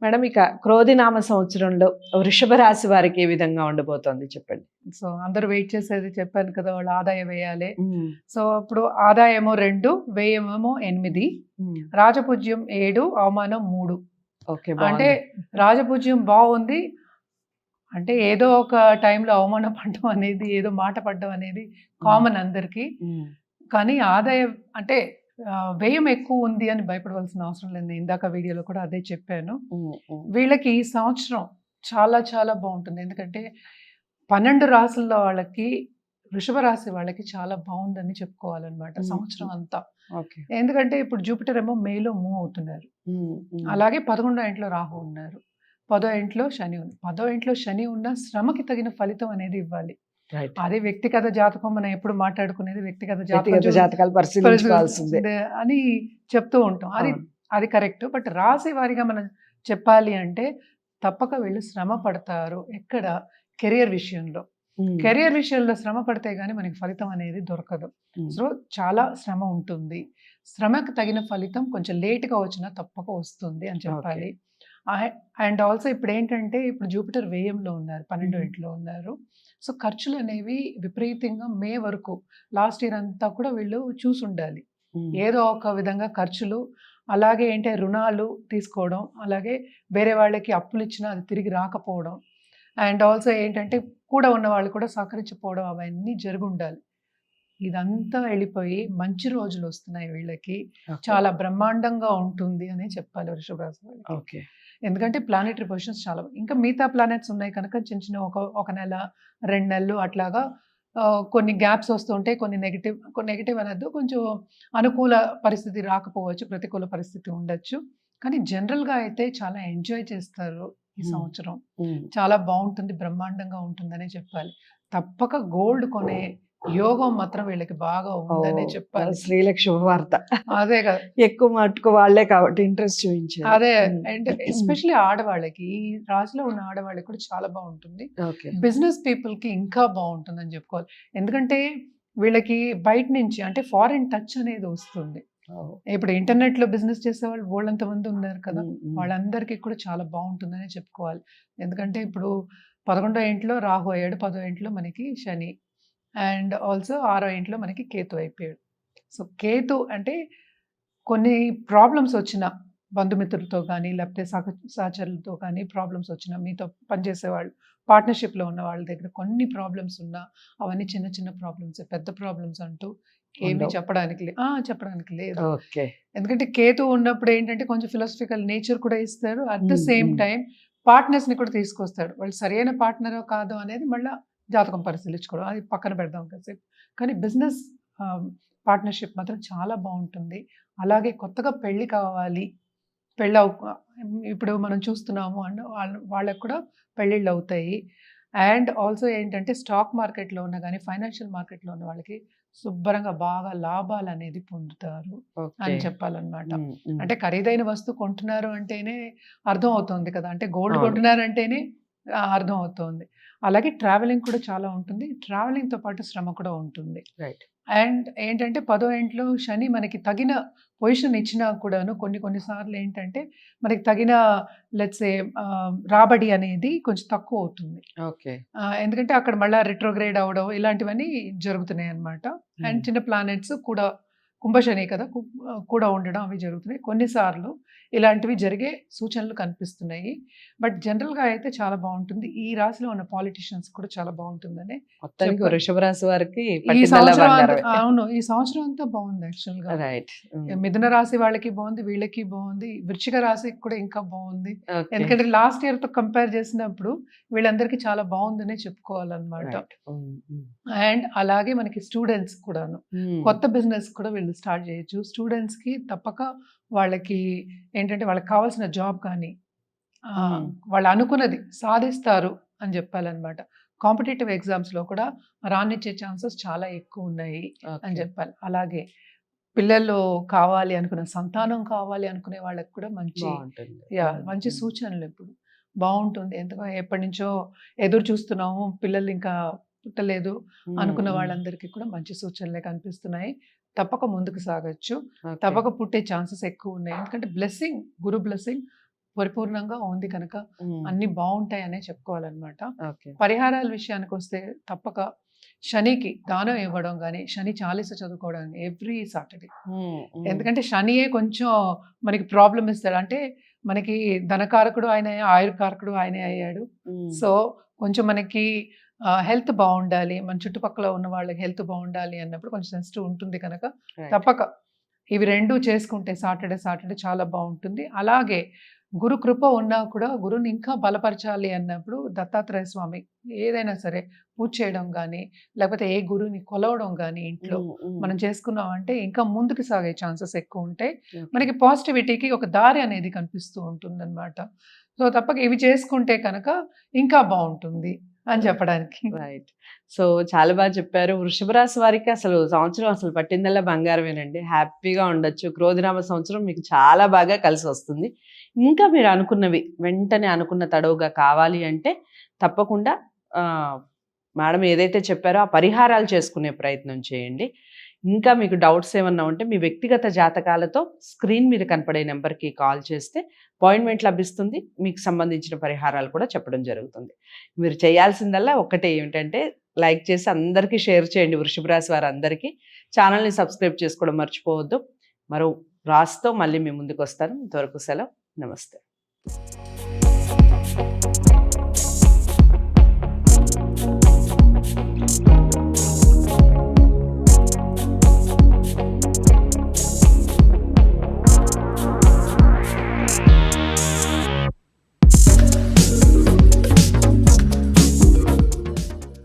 Madam ఇక క్రోధినామ సంవత్సరంలో వృషభ రాశి వారికి ఏ విధంగా ఉండబోతోంది చెప్పండి. సో అందరూ వెయిట్ చేసేది చెప్పాను కదా, వాళ్ళు ఆదాయ వ్యయాలే. సో ఇప్పుడు ఆదాయము 2, వ్యయమేమో 8, రాజపూజ్యం 7, అవమానం 3. ఓకే, అంటే రాజపూజ్యం బాగుంది, అంటే ఏదో ఒక టైంలో అవమానం పడడం అనేది, ఏదో మాట పడడం అనేది కామన్ అందరికీ. కానీ ఆదాయం అంటే వ్యయం ఎక్కువ ఉంది అని భయపడవలసిన అవసరం లేదు. నేను ఇందాక వీడియోలో కూడా అదే చెప్పాను. వీళ్ళకి ఈ సంవత్సరం చాలా చాలా బాగుంటుంది. ఎందుకంటే 12 రాసుల్లో వాళ్ళకి, వృషభ రాశి వాళ్ళకి చాలా బాగుందని చెప్పుకోవాలన్నమాట సంవత్సరం అంతా. ఎందుకంటే ఇప్పుడు జూపిటర్ ఏమో మేలో మూవ్ అవుతున్నారు, అలాగే 11వ ఇంట్లో రాహు ఉన్నారు, 10వ ఇంట్లో శని ఉంది. 10వ ఇంట్లో శని ఉన్న శ్రమకి తగిన ఫలితం అనేది ఇవ్వాలి. అదే వ్యక్తిగత జాతకం మనం ఎప్పుడు మాట్లాడుకునేది వ్యక్తిగత జాతకాలు పరిశీలించాల్సిందే అని చెప్తూ ఉంటాం. అది కరెక్ట్. బట్ రాశి వారిగా మనం చెప్పాలి అంటే తప్పక వీళ్ళు శ్రమ పడతారు. ఎక్కడ? కెరియర్ విషయంలో. కెరియర్ విషయంలో శ్రమ పడితే గానీ మనకి ఫలితం అనేది దొరకదు. సో చాలా శ్రమ ఉంటుంది. శ్రమకు తగిన ఫలితం కొంచెం లేట్గా వచ్చినా తప్పక వస్తుంది అని చెప్పాలి. అండ్ ఆల్సో ఇప్పుడు ఏంటంటే, ఇప్పుడు జూపిటర్ వ్యయంలో ఉన్నారు, 12వ ఇంట్లో ఉన్నారు. సో ఖర్చులు అనేవి విపరీతంగా మే వరకు, లాస్ట్ ఇయర్ అంతా కూడా వీళ్ళు చూసుండాలి. ఏదో ఒక విధంగా ఖర్చులు, అలాగే ఏంటంటే రుణాలు తీసుకోవడం, అలాగే వేరే వాళ్ళకి అప్పులు ఇచ్చినా అది తిరిగి రాకపోవడం, అండ్ ఆల్సో ఏంటంటే కూడా ఉన్న వాళ్ళు కూడా సహకరించకపోవడం, అవన్నీ జరుగుండాలి. ఇదంతా వెళ్ళిపోయి మంచి రోజులు వస్తున్నాయి వీళ్ళకి. చాలా బ్రహ్మాండంగా ఉంటుంది అని చెప్పాలి వృషభ రాశి వాళ్ళకి. ఎందుకంటే ప్లానెటరీ పొజిషన్స్ చాలా, ఇంకా మిగతా ప్లానెట్స్ ఉన్నాయి కనుక చిన్న చిన్న ఒక నెల 2 నెలలు అట్లాగా కొన్ని గ్యాప్స్ వస్తుంటే, కొన్ని నెగిటివ్ అనద్దు, కొంచెం అనుకూల పరిస్థితి రాకపోవచ్చు, ప్రతికూల పరిస్థితి ఉండొచ్చు. కానీ జనరల్గా అయితే చాలా ఎంజాయ్ చేస్తారు ఈ సంవత్సరం. చాలా బాగుంటుంది, బ్రహ్మాండంగా ఉంటుందనే చెప్పాలి. తప్పక గోల్డ్ కొనే యోగం మాత్రం వీళ్ళకి బాగా ఉందనే చెప్పాలి. స్త్రీలకు శుభవార్త. అదే కదా, ఎక్కువ మట్టుకు వాళ్ళే కాబట్టి ఇంట్రెస్ట్ చూపించారు. అదే. అండ్ ఎస్పెషల్లీ ఆడవాళ్ళకి, ఈ రాశిలో ఉన్న ఆడవాళ్ళకి కూడా చాలా బాగుంటుంది. బిజినెస్ పీపుల్ కి ఇంకా బాగుంటుందని చెప్పుకోవాలి. ఎందుకంటే వీళ్ళకి బయట నుంచి అంటే ఫారిన్ టచ్ అనేది వస్తుంది. ఇప్పుడు ఇంటర్నెట్ లో బిజినెస్ చేసే వాళ్ళు వాళ్ళంత మంది ఉన్నారు కదా, వాళ్ళందరికీ కూడా చాలా బాగుంటుందని చెప్పుకోవాలి. ఎందుకంటే ఇప్పుడు 11వ ఇంట్లో రాహు అయ్యాడు, 10వ ఇంట్లో మనకి శని, అండ్ ఆల్సో 6వ ఇంట్లో మనకి కేతు అయిపోయాడు. సో కేతు అంటే కొన్ని ప్రాబ్లమ్స్ వచ్చిన బంధుమిత్రులతో కానీ, లేకపోతే సహచరులతో కానీ ప్రాబ్లమ్స్ వచ్చిన, మీతో పనిచేసేవాళ్ళు, పార్ట్నర్షిప్లో ఉన్న వాళ్ళ దగ్గర కొన్ని ప్రాబ్లమ్స్ ఉన్నా, అవన్నీ చిన్న చిన్న ప్రాబ్లమ్స్, పెద్ద ప్రాబ్లమ్స్ అంటూ ఏమీ చెప్పడానికి లేదు. ఎందుకంటే కేతు ఉన్నప్పుడు ఏంటంటే కొంచెం ఫిలాసఫికల్ నేచర్ కూడా ఇస్తారు, అట్ ద సేమ్ టైం పార్ట్నర్స్ని కూడా తీసుకొస్తాడు. వాళ్ళు సరైన పార్ట్నరో కాదో అనేది మళ్ళీ జాతకం పరిశీలించుకోవడం, అది పక్కన పెడదాం కాసేపు. కానీ బిజినెస్ పార్ట్నర్షిప్ మాత్రం చాలా బాగుంటుంది. అలాగే కొత్తగా పెళ్ళి కావాలి, ఇప్పుడు మనం చూస్తున్నాము అన్న వాళ్ళకు కూడా పెళ్ళిళ్ళు అవుతాయి. అండ్ ఆల్సో ఏంటంటే స్టాక్ మార్కెట్లో ఉన్న కానీ, ఫైనాన్షియల్ మార్కెట్లో ఉన్న వాళ్ళకి శుభ్రంగా బాగా లాభాలు అనేది పొందుతారు అని చెప్పాలన్నమాట. అంటే ఖరీదైన వస్తువు కొంటున్నారు అంటేనే అర్థం అవుతుంది కదా, అంటే గోల్డ్ కొంటున్నారు అంటేనే అర్థం అవుతుంది. అలాగే ట్రావెలింగ్ కూడా చాలా ఉంటుంది, ట్రావెలింగ్తో పాటు శ్రమ కూడా ఉంటుంది. అండ్ ఏంటంటే 10వ ఇంట్లో శని మనకి తగిన పొజిషన్ ఇచ్చినా కూడాను కొన్నిసార్లు ఏంటంటే మనకి తగిన లెట్స్ సే రాబడి అనేది కొంచెం తక్కువ అవుతుంది. ఎందుకంటే అక్కడ మళ్ళీ రిట్రోగ్రేడ్ అవడం ఇలాంటివన్నీ జరుగుతున్నాయి అన్నమాట. అండ్ చిన్న ప్లానెట్స్ కూడా, కుంభశని కదా, కూడా ఉండడం అవి జరుగుతున్నాయి. కొన్నిసార్లు ఇలాంటివి జరిగే సూచనలు కనిపిస్తున్నాయి. బట్ జనరల్గా అయితే చాలా బాగుంటుంది. ఈ రాశిలో ఉన్న పాలిటిషియన్స్ కూడా చాలా బాగుంటుందని వృషభ రాశి వారికి ఈ సంవత్సరం. అవును, ఈ సంవత్సరం అంతా బాగుంది యాక్చువల్గా. మిథున రాశి వాళ్ళకి బాగుంది, వీళ్ళకి బాగుంది, వృశ్చిక రాశికి కూడా ఇంకా బాగుంది. ఎందుకంటే లాస్ట్ ఇయర్ తో కంపేర్ చేసినప్పుడు వీళ్ళందరికీ చాలా బాగుందనే చెప్పుకోవాలన్నమాట. అండ్ అలాగే మనకి స్టూడెంట్స్ కూడాను కొత్త బిజినెస్ కూడా వీళ్ళు స్టార్ట్ చేయొచ్చు. స్టూడెంట్స్ కి తప్పక వాళ్ళకి ఏంటంటే వాళ్ళకి కావాల్సిన జాబ్ కానీ, వాళ్ళు అనుకున్నది సాధిస్తారు అని చెప్పాలన్నమాట. కాంపిటేటివ్ ఎగ్జామ్స్లో కూడా రానిచ్చే ఛాన్సెస్ చాలా ఎక్కువ ఉన్నాయి అని చెప్పాలి. అలాగే పిల్లలు కావాలి అనుకున్న, సంతానం కావాలి అనుకునే వాళ్ళకి కూడా మంచి సూచనలు ఇప్పుడు బాగుంటుంది. ఎందుకంటే ఎప్పటి నుంచో ఎదురు చూస్తున్నాము, పిల్లలు ఇంకా పుట్టలేదు అనుకున్న వాళ్ళందరికీ కూడా మంచి సూచనలే కనిపిస్తున్నాయి. తప్పక ముందుకు సాగొచ్చు, తప్పక పుట్టే ఛాన్సెస్ ఎక్కువ ఉన్నాయి. ఎందుకంటే బ్లెస్సింగ్, గురు బ్లెస్సింగ్ పరిపూర్ణంగా ఉంది కనుక అన్ని బాగుంటాయనే చెప్పుకోవాలన్నమాట. ఓకే. పరిహారాల విషయానికి వస్తే తప్పక శనికి దానం ఇవ్వడం కానీ, శని చాలీస చదువుకోవడం ఎవ్రీ సాటర్డే. ఎందుకంటే శనియే కొంచెం మనకి ప్రాబ్లం ఇస్తాడు. అంటే మనకి ధనకారకుడు ఆయనే, ఆయుర్కారకుడు ఆయనే అయ్యాడు. సో కొంచెం మనకి హెల్త్ బాగుండాలి, మన చుట్టుపక్కల ఉన్న వాళ్ళకి హెల్త్ బాగుండాలి అన్నప్పుడు కొంచెం సెన్సిటివ్ ఉంటుంది కనుక తప్పక ఇవి 2 చేసుకుంటే సాటర్డే చాలా బాగుంటుంది. అలాగే గురు కృప ఉన్నా కూడా గురువుని ఇంకా బలపరచాలి అన్నప్పుడు దత్తాత్రేయ స్వామి ఏదైనా సరే పూజ చేయడం కానీ, లేకపోతే ఏ గురువుని కొలవడం కానీ ఇంట్లో మనం చేసుకున్నామంటే ఇంకా ముందుకు సాగే ఛాన్సెస్ ఎక్కువ ఉంటాయి. మనకి పాజిటివిటీకి ఒక దారి అనేది కనిపిస్తూ ఉంటుందన్నమాట. సో తప్పక ఇవి చేసుకుంటే కనుక ఇంకా బాగుంటుంది అని చెప్పడానికి. రైట్. సో చాలా బాగా చెప్పారు. వృషభ రాశి వారికి అసలు సంవత్సరం అసలు పట్టిందల్లా బంగారమేనండి. హ్యాపీగా ఉండొచ్చు. క్రోధినామ సంవత్సరం మీకు చాలా బాగా కలిసి వస్తుంది. ఇంకా మీరు అనుకున్నవి వెంటనే అనుకున్న తడవుగా కావాలి అంటే తప్పకుండా మేడం ఏదైతే చెప్పారో ఆ పరిహారాలు చేసుకునే ప్రయత్నం చేయండి. ఇంకా మీకు డౌట్స్ ఏమన్నా ఉంటే మీ వ్యక్తిగత జాతకాలతో స్క్రీన్ మీద కనపడే నెంబర్కి కాల్ చేస్తే అపాయింట్మెంట్ లభిస్తుంది. మీకు సంబంధించిన పరిహారాలు కూడా చెప్పడం జరుగుతుంది. మీరు చేయాల్సిందల్లా ఒక్కటే ఏమిటంటే లైక్ చేసి అందరికీ షేర్ చేయండి. వృషభ రాశి వారందరికీ ఛానల్ని సబ్స్క్రైబ్ చేసుకోవడం మర్చిపోవద్దు. మరో రాశితో మళ్ళీ మీ ముందుకు వస్తాను. ఇంతవరకు సెలవు. నమస్తే.